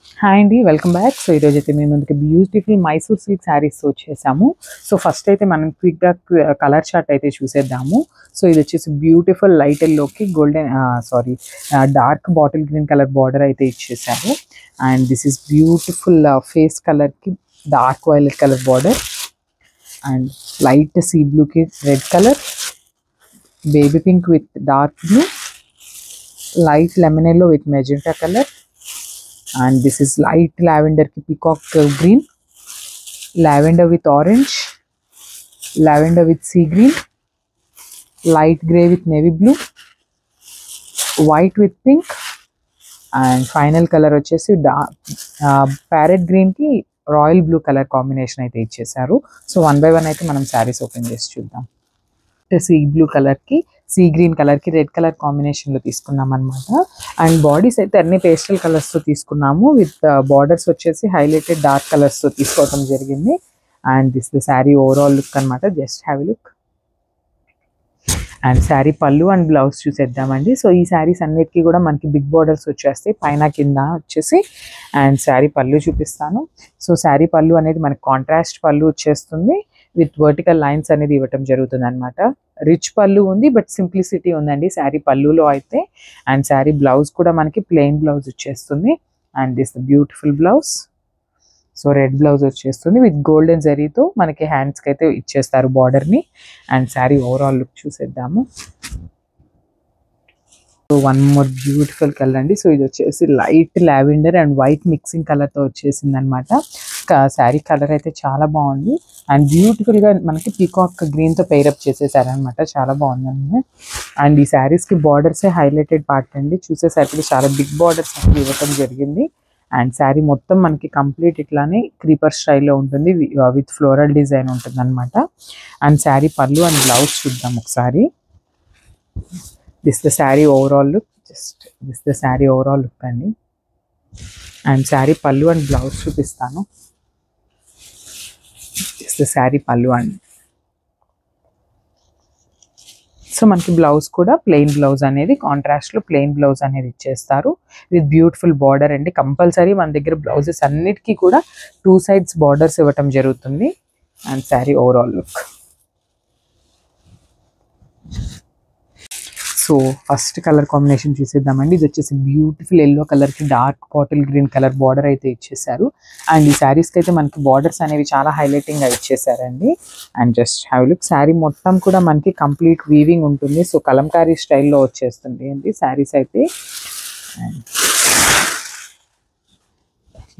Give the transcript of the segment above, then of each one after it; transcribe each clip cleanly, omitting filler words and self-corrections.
Hi అండి, welcome back. So ఈరోజు అయితే మేము ముందుకు బ్యూటిఫుల్ మైసూర్ సిల్క్ శారీస్ వచ్చేసాము. సో ఫస్ట్ అయితే మనం క్విక్గా కలర్ చార్ట్ అయితే చూసేద్దాము. సో ఇది వచ్చేసి బ్యూటిఫుల్ లైట్ ఎల్లోకి golden dark bottle green colour border అయితే ఇచ్చేసాము. And this is beautiful face కలర్కి dark violet colour border and light sea బ్లూకి red colour, baby pink with dark blue, light lemon yellow with magenta colour. And this is light lavender ki peacock green, lavender with orange, lavender with sea green, light grey with navy blue, white with pink, and final color వచ్చేసి parrot green ki royal blue color combination అయితే ఇచ్చేసారు. So one by one అయితే మనం saris open చేసి చూద్దాం. Sea blue కలర్కి sea green కలర్కి red colour కాంబినేషన్లో తీసుకున్నాం అనమాట. అండ్ బాడీస్ అయితే అన్ని పేస్టల్ కలర్స్తో తీసుకున్నాము. విత్ బార్డర్స్ వచ్చేసి హైలైటెడ్ డార్క్ కలర్స్తో తీసుకోవడం జరిగింది. And this the sari overall look అనమాట. Just have look. And sari పళ్ళు అండ్ బ్లౌజ్ చూసేద్దామండి. సో ఈ శారీస్ అన్నిటికీ కూడా మనకి బిగ్ బార్డర్స్ వచ్చేస్తాయి పైన కింద వచ్చేసి. అండ్ శారీ పళ్ళు చూపిస్తాను. సో శారీ పళ్ళు అనేది మనకి కాంట్రాస్ట్ పళ్ళు వచ్చేస్తుంది విత్ వర్టికల్ లైన్స్ అనేది ఇవ్వటం జరుగుతుంది అనమాట. రిచ్ పళ్ళు ఉంది, బట్ సింప్లిసిటీ ఉందండి శారీ పళ్ళులో అయితే. అండ్ శారీ బ్లౌజ్ కూడా మనకి ప్లెయిన్ బ్లౌజ్ వచ్చేస్తుంది. And this beautiful blouse. So red blouse వచ్చేస్తుంది విత్ గోల్డెన్ జరీతో మనకి హ్యాండ్స్కి అయితే ఇచ్చేస్తారు బార్డర్ని. అండ్ శారీ ఓవరాల్ లుక్ చూసేద్దాము. So one more beautiful colour అండి. సో ఇది వచ్చేసి light lavender and white mixing కలర్తో వచ్చేసింది అనమాట. శారీ కలర్ అయితే చాలా బాగుంది. అండ్ బ్యూటిఫుల్గా మనకి పీకాక్ గ్రీన్తో పెయిరప్ చేసేసారనమాట. చాలా బాగుందండి. అండ్ ఈ శారీస్కి బార్డర్సే హైలైటెడ్ పార్ట్ అండి. చూసేసరికి చాలా బిగ్ బార్డర్స్ అనేది ఇవ్వటం జరిగింది. అండ్ శారీ మొత్తం మనకి కంప్లీట్ ఇట్లానే క్రీపర్ స్టైల్లో ఉంటుంది విత్ ఫ్లోరల్ డిజైన్ ఉంటుంది అనమాట. అండ్ శారీ పళ్ళు అండ్ బ్లౌజ్ చూద్దాం ఒకసారి. This the sari overall look. Just this the sari overall look అండి. అండ్ శారీ పళ్ళు అండ్ బ్లౌజ్ చూపిస్తాను. దిస్ ద శారీ పళ్ళు అండ్ సో మనకి బ్లౌజ్ కూడా ప్లెయిన్ బ్లౌజ్ అనేది కాంట్రాస్ట్లో ప్లెయిన్ బ్లౌజ్ అనేది ఇచ్చేస్తారు విత్ బ్యూటిఫుల్ బార్డర్ అండి. కంపల్సరీ మన దగ్గర బ్లౌజెస్ అన్నిటికీ కూడా 2 sides బార్డర్స్ ఇవ్వటం జరుగుతుంది. And sari overall look. So first colour combination చూసేద్దామండి. ఇది వచ్చేసి బ్యూటిఫుల్ ఎల్లో కలర్కి dark bottle green colour border అయితే ఇచ్చేసారు. అండ్ ఈ శారీస్కి అయితే మనకి బార్డర్స్ అనేవి చాలా హైలైటింగ్గా ఇచ్చేసారండి. And just have look. Sari మొత్తం కూడా మనకి కంప్లీట్ వీవింగ్ ఉంటుంది. సో కలంకారీ స్టైల్లో వచ్చేస్తుంది అండి శారీస్ అయితే. And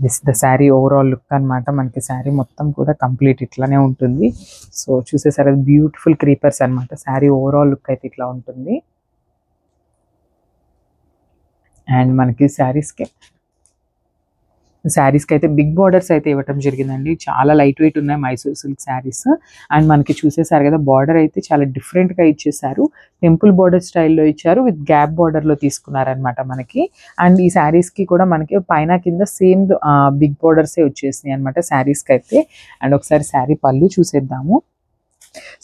this the sari overall look అనమాట. మనకి శారీ మొత్తం కూడా కంప్లీట్ ఇట్లానే ఉంటుంది. సో చూసేసారు బ్యూటిఫుల్ క్రీపర్స్ అనమాట. శారీ ఓవరాల్ లుక్ అయితే ఇట్లా ఉంటుంది. అండ్ మనకి శారీస్కి అయితే బిగ్ బార్డర్స్ అయితే ఇవ్వటం జరిగిందండి. చాలా లైట్ వెయిట్ ఉన్నాయి మైసూర్ సిల్క్ శారీస్. అండ్ మనకి చూసేసారు కదా బార్డర్ అయితే చాలా డిఫరెంట్గా ఇచ్చేసారు. టెంపుల్ బార్డర్ స్టైల్లో ఇచ్చారు విత్ గ్యాప్ బార్డర్లో తీసుకున్నారనమాట మనకి. అండ్ ఈ శారీస్కి కూడా మనకి పైన కింద సేమ్ బిగ్ బార్డర్సే వచ్చేసినాయి అనమాట శారీస్కి అయితే. అండ్ ఒకసారి శారీ పళ్ళు చూసేద్దాము.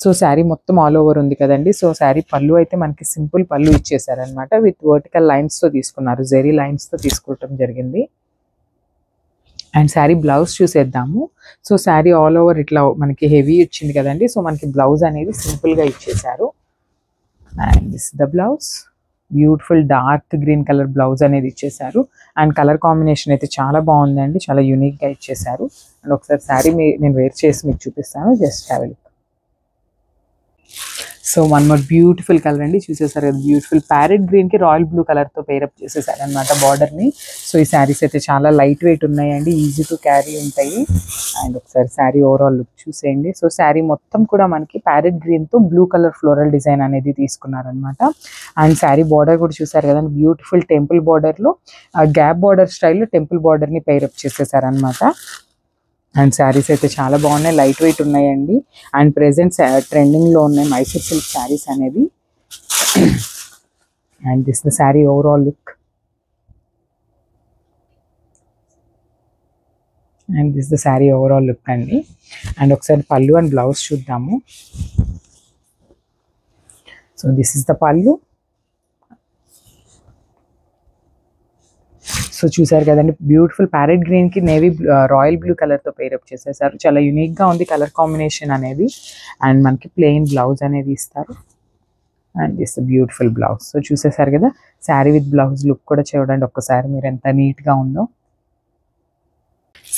సో శారీ మొత్తం ఆల్ ఓవర్ ఉంది కదండి. సో శారీ పళ్ళు అయితే మనకి సింపుల్ పళ్ళు ఇచ్చేసారనమాట విత్ వర్టికల్ లైన్స్తో తీసుకున్నారు. జెరీ లైన్స్తో తీసుకోవటం జరిగింది. అండ్ శారీ బ్లౌజ్ చూసేద్దాము. సో శారీ ఆల్ ఓవర్ ఇట్లా మనకి హెవీ ఇచ్చింది కదండి. సో మనకి బ్లౌజ్ అనేది సింపుల్గా ఇచ్చేసారు. And this the blouse. Beautiful dark green colour blouse అనేది ఇచ్చేసారు. అండ్ కలర్ కాంబినేషన్ అయితే చాలా బాగుందండి. చాలా యూనిక్గా ఇచ్చేసారు. అండ్ ఒకసారి శారీ నేను వేర్ చేసి మీకు చూపిస్తాను. Just have a look. So one more beautiful colour అండి. చూసేసారు కదా బ్యూటిఫుల్ ప్యారెట్ గ్రీన్కి రాయల్ బ్లూ కలర్తో పేరప్ చేసేసారు అనమాట బార్డర్ని. సో ఈ శారీస్ అయితే చాలా లైట్ వెయిట్ ఉన్నాయండి. ఈజీ టు క్యారీ ఉంటాయి. అండ్ ఒకసారి శారీ ఓవరాల్ లుక్ చూసేయండి. సో శారీ మొత్తం కూడా మనకి ప్యారెట్ గ్రీన్తో బ్లూ కలర్ ఫ్లోరల్ డిజైన్ అనేది తీసుకున్నారనమాట. అండ్ శారీ బార్డర్ కూడా చూసారు కదండి. బ్యూటిఫుల్ టెంపుల్ బార్డర్లో గ్యాప్ బార్డర్ స్టైల్లో టెంపుల్ బార్డర్ని పేరప్ చేసేసారనమాట. అండ్ శారీస్ అయితే చాలా బాగున్నాయి, లైట్ వెయిట్ ఉన్నాయండి. అండ్ ప్రెజెంట్ ట్రెండింగ్లో ఉన్నాయి మైసూర్ సిల్క్ శారీస్ అనేవి. And this the sari overall look. And this the sari overall look అండి. అండ్ ఒకసారి పళ్ళు అండ్ బ్లౌజ్ చూద్దాము. సో దిస్ ఇస్ ద పళ్ళు. సో చూసారు కదండి, బ్యూటిఫుల్ ప్యారెట్ గ్రీన్కి నేవీ రాయల్ బ్లూ కలర్తో పేరప్ చేసేసారు. చాలా యూనిక్గా ఉంది కలర్ కాంబినేషన్ అనేది. అండ్ మనకి ప్లెయిన్ బ్లౌజ్ అనేది ఇస్తారు. And this beautiful blouse. So చూసేసారు కదా, శారీ విత్ బ్లౌజ్ లుక్ కూడా చూడండి ఒక్కసారి మీరు ఎంత నీట్గా ఉందో.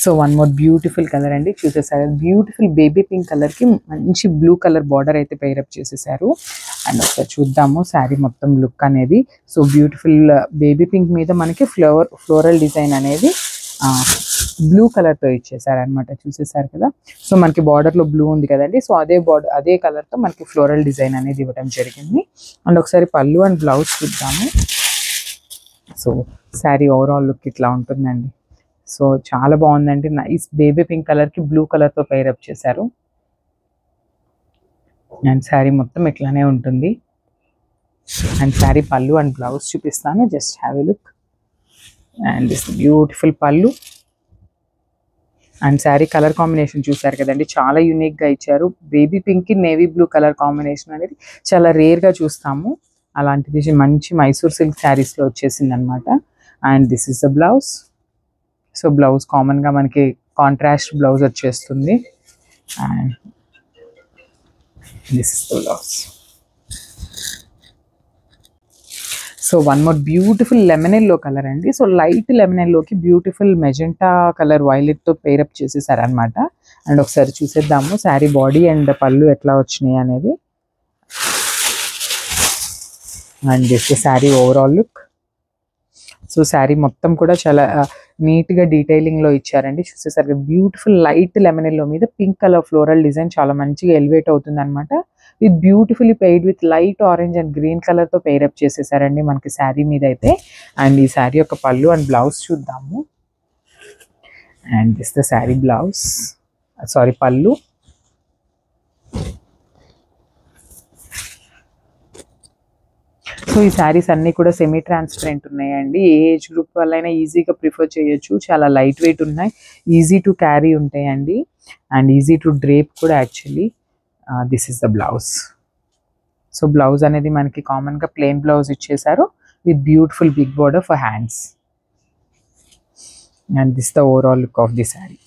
So one more beautiful colour అండి, చూసేసారు బ్యూటిఫుల్ బేబీ పింక్ కలర్కి మంచి బ్లూ కలర్ బార్డర్ అయితే పేరప్ చేసేసారు. అండ్ ఒకసారి చూద్దాము శారీ మొత్తం లుక్ అనేది. సో బ్యూటిఫుల్ బేబీ పింక్ మీద మనకి ఫ్లోరల్ డిజైన్ అనేది బ్లూ కలర్తో ఇచ్చేసారు అనమాట. చూసేసారు కదా, సో మనకి బార్డర్లో బ్లూ ఉంది కదండి, సో అదే కలర్తో మనకి ఫ్లోరల్ డిజైన్ అనేది ఇవ్వడం జరిగింది. అండ్ ఒకసారి పళ్ళు అండ్ బ్లౌజ్ చూద్దాము. సో శారీ ఓవరాల్ లుక్ ఇట్లా ఉంటుందండి. సో చాలా బాగుందండి, నైస్ బేబీ పింక్ కలర్కి బ్లూ కలర్తో పేరప్ చేశారు. అండ్ శారీ మొత్తం ఇట్లానే ఉంటుంది. అండ్ శారీ పళ్ళు అండ్ బ్లౌజ్ చూపిస్తాను, just have a look. And this beautiful పళ్ళు. అండ్ శారీ కలర్ కాంబినేషన్ చూసారు కదండి, చాలా యూనిక్గా ఇచ్చారు. బేబీ పింక్కి నేవీ బ్లూ కలర్ కాంబినేషన్ అనేది చాలా రేర్గా చూస్తాము. అలాంటిది మంచి మైసూర్ సిల్క్ శారీస్లో వచ్చేసింది అనమాట. And this is the blouse. So blouse కామన్గా మనకి కాంట్రాస్ట్ బ్లౌజ్ వచ్చేస్తుంది. And this is the blouse. So one more beautiful lemon yellow colour అండి. సో లైట్ లెమన్ ఎల్లోకి బ్యూటిఫుల్ మెజెంటా కలర్ వైలెట్తో పేరప్ చేసేసారు అనమాట. అండ్ ఒకసారి చూసేద్దాము శారీ బాడీ అండ్ పళ్ళు ఎట్లా వచ్చినాయి అనేది. And this sari overall look. So sari మొత్తం కూడా చాలా నీట్గా డీటెయిలింగ్లో ఇచ్చారండి. చూసేసరికి బ్యూటిఫుల్ లైట్ లెమన్ ఎల్లో మీద పింక్ కలర్ ఫ్లోరల్ డిజైన్ చాలా మంచిగా ఎలివేట్ అవుతుంది అనమాట. With beautifully paired with light orange and green కలర్తో పేరప్ చేసేసారండి మనకి శారీ మీద అయితే. అండ్ ఈ శారీ యొక్క పళ్ళు అండ్ బ్లౌజ్ చూద్దాము. And this the sari blouse, sorry పళ్ళు. సో ఈ శారీస్ అన్నీ కూడా సెమీ ట్రాన్స్పరెంట్ ఉన్నాయండి. ఏ ఏజ్ గ్రూప్ వాళ్ళైనా ఈజీగా ప్రిఫర్ చేయొచ్చు. చాలా లైట్ వెయిట్ ఉన్నాయి, ఈజీ టు క్యారీ ఉంటాయండి. అండ్ ఈజీ టు డ్రేప్ కూడా actually. This is the blouse. So blouse అనేది మనకి కామన్గా ప్లెయిన్ బ్లౌజ్ ఇచ్చేసారు with beautiful big border for hands. And this the overall look of the sari.